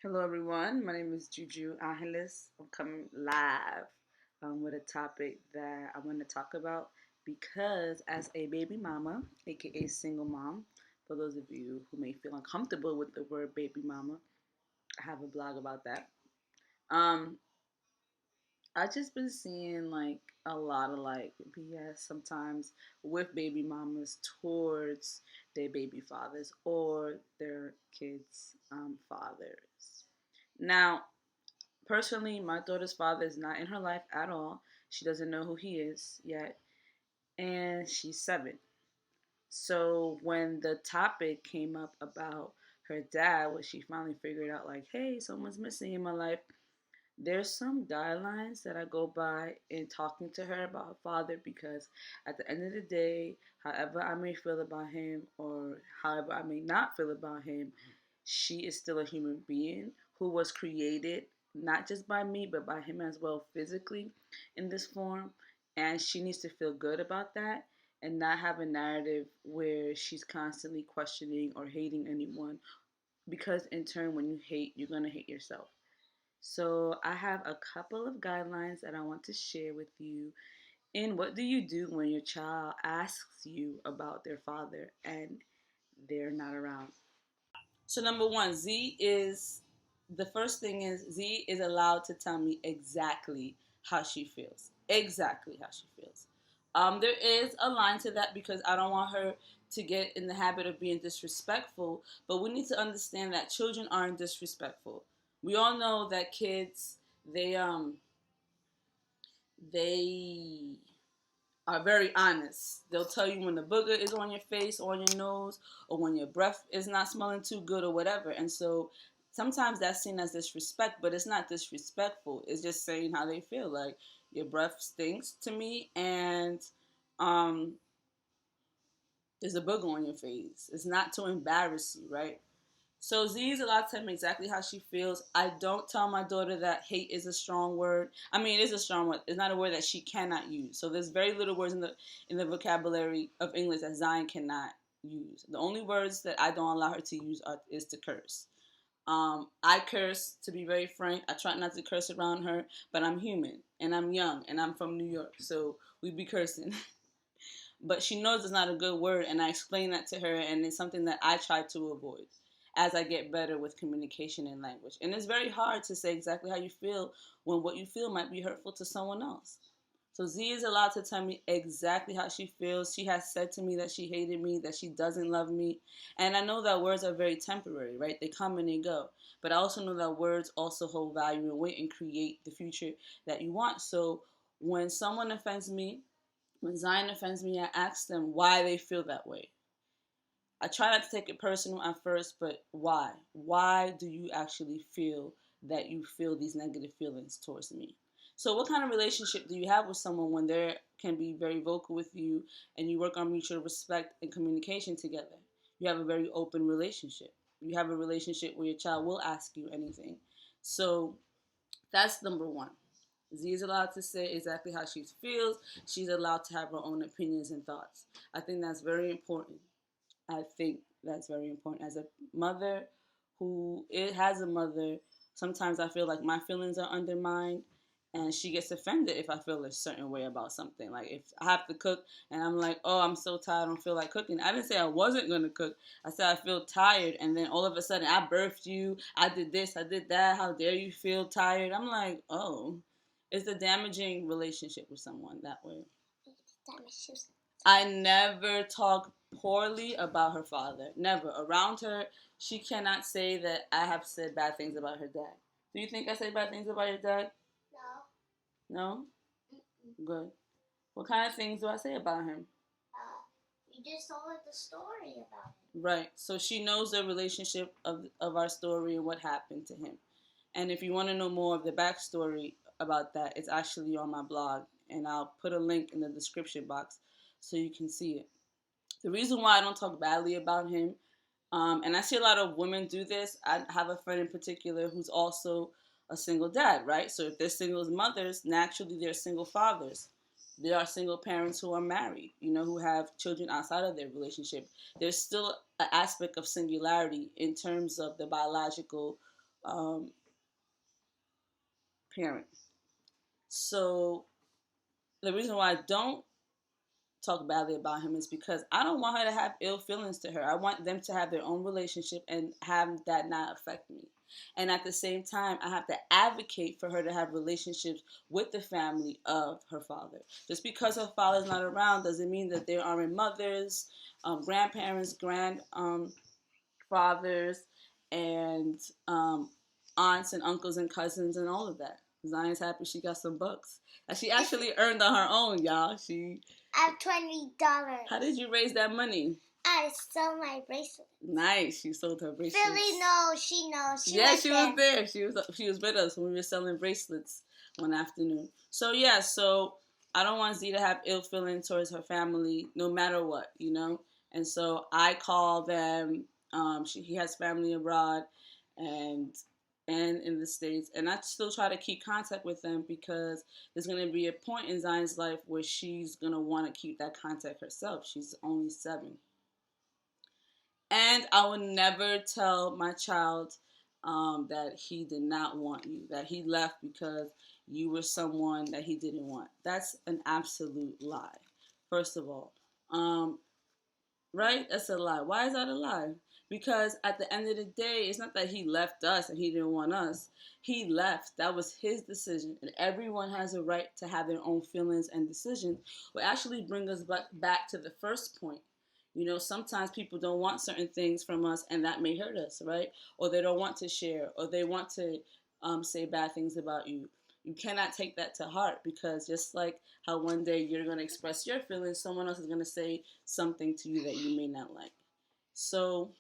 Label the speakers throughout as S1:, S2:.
S1: Hello, everyone. My name is Juju Angeles. I'm coming live with a topic that I want to talk about because, as a baby mama, aka single mom, for those of you who may feel uncomfortable with the word baby mama, I have a blog about that. Um, I just been seeing like a lot of like BS sometimes with baby mamas towards their baby fathers or their kids' fathers. Now, personally, my daughter's father is not in her life at all. She doesn't know who he is yet, and she's 7. So when the topic came up about her dad, when she finally figured out, like, hey, someone's missing in my life, there's some guidelines that I go by in talking to her about her father because at the end of the day, however I may feel about him or however I may not feel about him, she is still a human being who was created not just by me but by him as well physically in this form, and she needs to feel good about that and not have a narrative where she's constantly questioning or hating anyone, because in turn when you hate, you're going to hate yourself. So I have a couple of guidelines that I want to share with you. And what do you do when your child asks you about their father and they're not around? So number one, the first thing is Z is allowed to tell me exactly how she feels. Exactly how she feels. There is a line to that because I don't want her to get in the habit of being disrespectful, but we need to understand that children aren't disrespectful. We all know that kids, they they are very honest. They'll tell you when the booger is on your face or on your nose, or when your breath is not smelling too good or whatever. And so sometimes that's seen as disrespect, but it's not disrespectful. It's just saying how they feel. Like, your breath stinks to me, and um, there's a booger on your face. It's not to embarrass you, right? So Z is allowed to tell me exactly how she feels. I don't tell my daughter that hate is a strong word. I mean, it is a strong word. It's not a word that she cannot use. So there's very little words in the vocabulary of English that Zion cannot use. The only words that I don't allow her to use is to curse. I curse, to be very frank. I try not to curse around her, but I'm human and I'm young and I'm from New York, so we be cursing. But she knows it's not a good word, and I explain that to her, and it's something that I try to avoid as I get better with communication and language. And it's very hard to say exactly how you feel when what you feel might be hurtful to someone else. So Z is allowed to tell me exactly how she feels. She has said to me that she hated me, that she doesn't love me. And I know that words are very temporary, right? They come and they go. But I also know that words also hold value and weight and create the future that you want. So when someone offends me, when Zion offends me, I ask them why they feel that way. I try not to take it personal at first, but why? Why do you actually feel that you feel these negative feelings towards me? So, what kind of relationship do you have with someone when they can be very vocal with you and you work on mutual respect and communication together? You have a very open relationship. You have a relationship where your child will ask you anything. So, that's number one. Z is allowed to say exactly how she feels. She's allowed to have her own opinions and thoughts. I think that's very important. I think that's very important. As a mother who it has a mother, sometimes I feel like my feelings are undermined, and she gets offended if I feel a certain way about something. Like, if I have to cook and I'm like, oh, I'm so tired, I don't feel like cooking. I didn't say I wasn't going to cook. I said I feel tired, and then all of a sudden I birthed you, I did this, I did that, how dare you feel tired? I'm like, oh, it's a damaging relationship with someone that way. I never talk poorly about her father. Never. Around her, she cannot say that I have said bad things about her dad. Do you think I say bad things about your dad? No? Good. What kind of things do I say about him? You just told her the story about him. Right. So she knows the relationship of our story and what happened to him. And if you want to know more of the backstory about that, it's actually on my blog. And I'll put a link in the description box so you can see it. The reason why I don't talk badly about him, and I see a lot of women do this. I have a friend in particular who's also a single dad, right? So if they're single mothers, naturally they're single fathers. There are single parents who are married, who have children outside of their relationship. There's still an aspect of singularity in terms of the biological parent. So the reason why I don't talk badly about him is because I don't want her to have ill feelings to her. I want them to have their own relationship and have that not affect me. And at the same time, I have to advocate for her to have relationships with the family of her father. Just because her father's not around doesn't mean that there aren't mothers, grandparents, grandfathers, and aunts and uncles and cousins and all of that. Zion's happy she got some bucks that she actually earned on her own, y'all.
S2: I have $20.
S1: How did you raise that money?
S2: I sold my bracelet.
S1: Nice, she sold her bracelets.
S2: Philly knows, she knows.
S1: She was there. She was with us when we were selling bracelets one afternoon. So yeah, I don't want Z to have ill feeling towards her family, no matter what, you know. And so I call them. He has family abroad, and in the States, and I still try to keep contact with them because there's going to be a point in Zion's life where she's going to want to keep that contact herself. She's only 7. And I would never tell my child that he did not want you, that he left because you were someone that he didn't want. That's an absolute lie, first of all. Right? That's a lie. Why is that a lie? Because at the end of the day, it's not that he left us and he didn't want us. He left. That was his decision. And everyone has a right to have their own feelings and decisions. Will actually bring us back to the first point. You know, sometimes people don't want certain things from us, and that may hurt us, right? Or they don't want to share, or they want to say bad things about you. You cannot take that to heart, because just like how one day you're going to express your feelings, someone else is going to say something to you that you may not like. So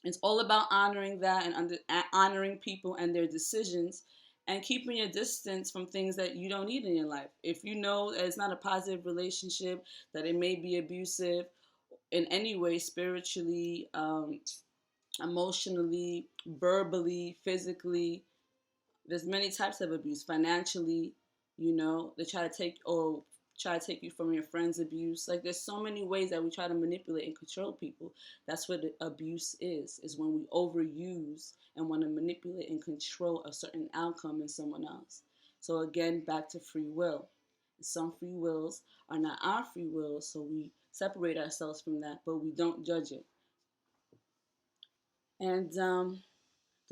S1: it's all about honoring that and honoring people and their decisions, and keeping your distance from things that you don't need in your life. If you know that it's not a positive relationship, that it may be abusive in any way, spiritually, emotionally, verbally, physically. There's many types of abuse. Financially, you know, they try to take you from your friends' abuse. Like, there's so many ways that we try to manipulate and control people. That's what abuse is when we overuse and want to manipulate and control a certain outcome in someone else. So again, back to free will. Some free wills are not our free wills, so we separate ourselves from that, but we don't judge it. And those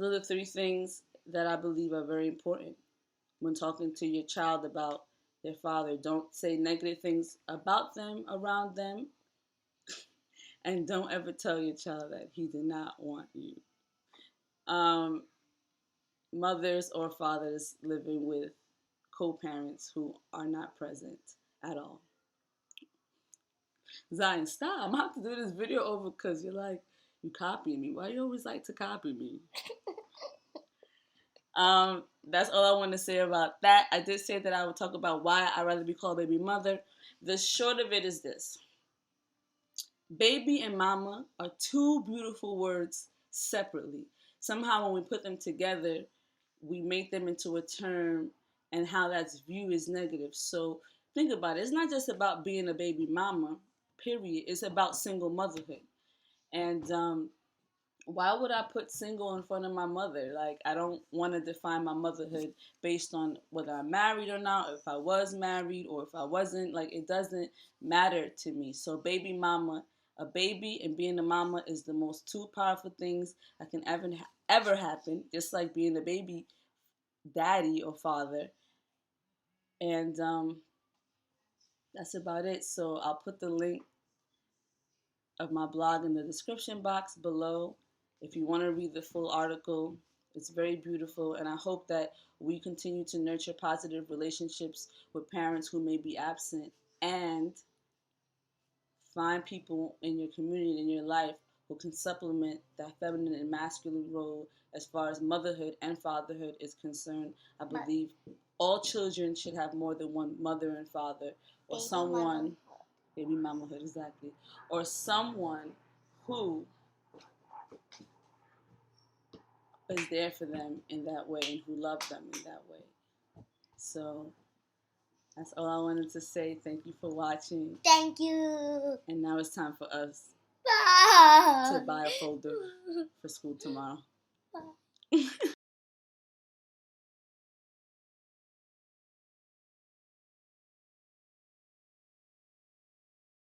S1: are the 3 things that I believe are very important when talking to your child about their father. Don't say negative things about them, around them, and don't ever tell your child that he did not want you. Mothers or fathers living with co-parents who are not present at all. Zion, stop. I'm going to have to do this video over because you're like, you copying me. Why do you always like to copy me? That's all I want to say about that. I did say that I would talk about why I'd rather be called baby mother. The short of it is this. Baby and mama are 2 beautiful words separately. Somehow when we put them together, we make them into a term, and how that's viewed is negative. So think about it. It's not just about being a baby mama, period. It's about single motherhood. And why would I put single in front of my mother? Like, I don't want to define my motherhood based on whether I'm married or not, or if I was married or if I wasn't. Like, it doesn't matter to me. So baby mama, a baby and being a mama is the most 2 powerful things that can ever happen, just like being a baby daddy or father. And that's about it. So I'll put the link of my blog in the description box below if you want to read the full article. It's very beautiful, and I hope that we continue to nurture positive relationships with parents who may be absent, and find people in your community, in your life, who can supplement that feminine and masculine role as far as motherhood and fatherhood is concerned. I believe all children should have more than one mother and father, or someone, baby mamahood, exactly, or someone who is there for them in that way and who loves them in that way. So that's all I wanted to say. Thank you for watching.
S2: Thank you.
S1: And now it's time for us to buy a folder for school tomorrow.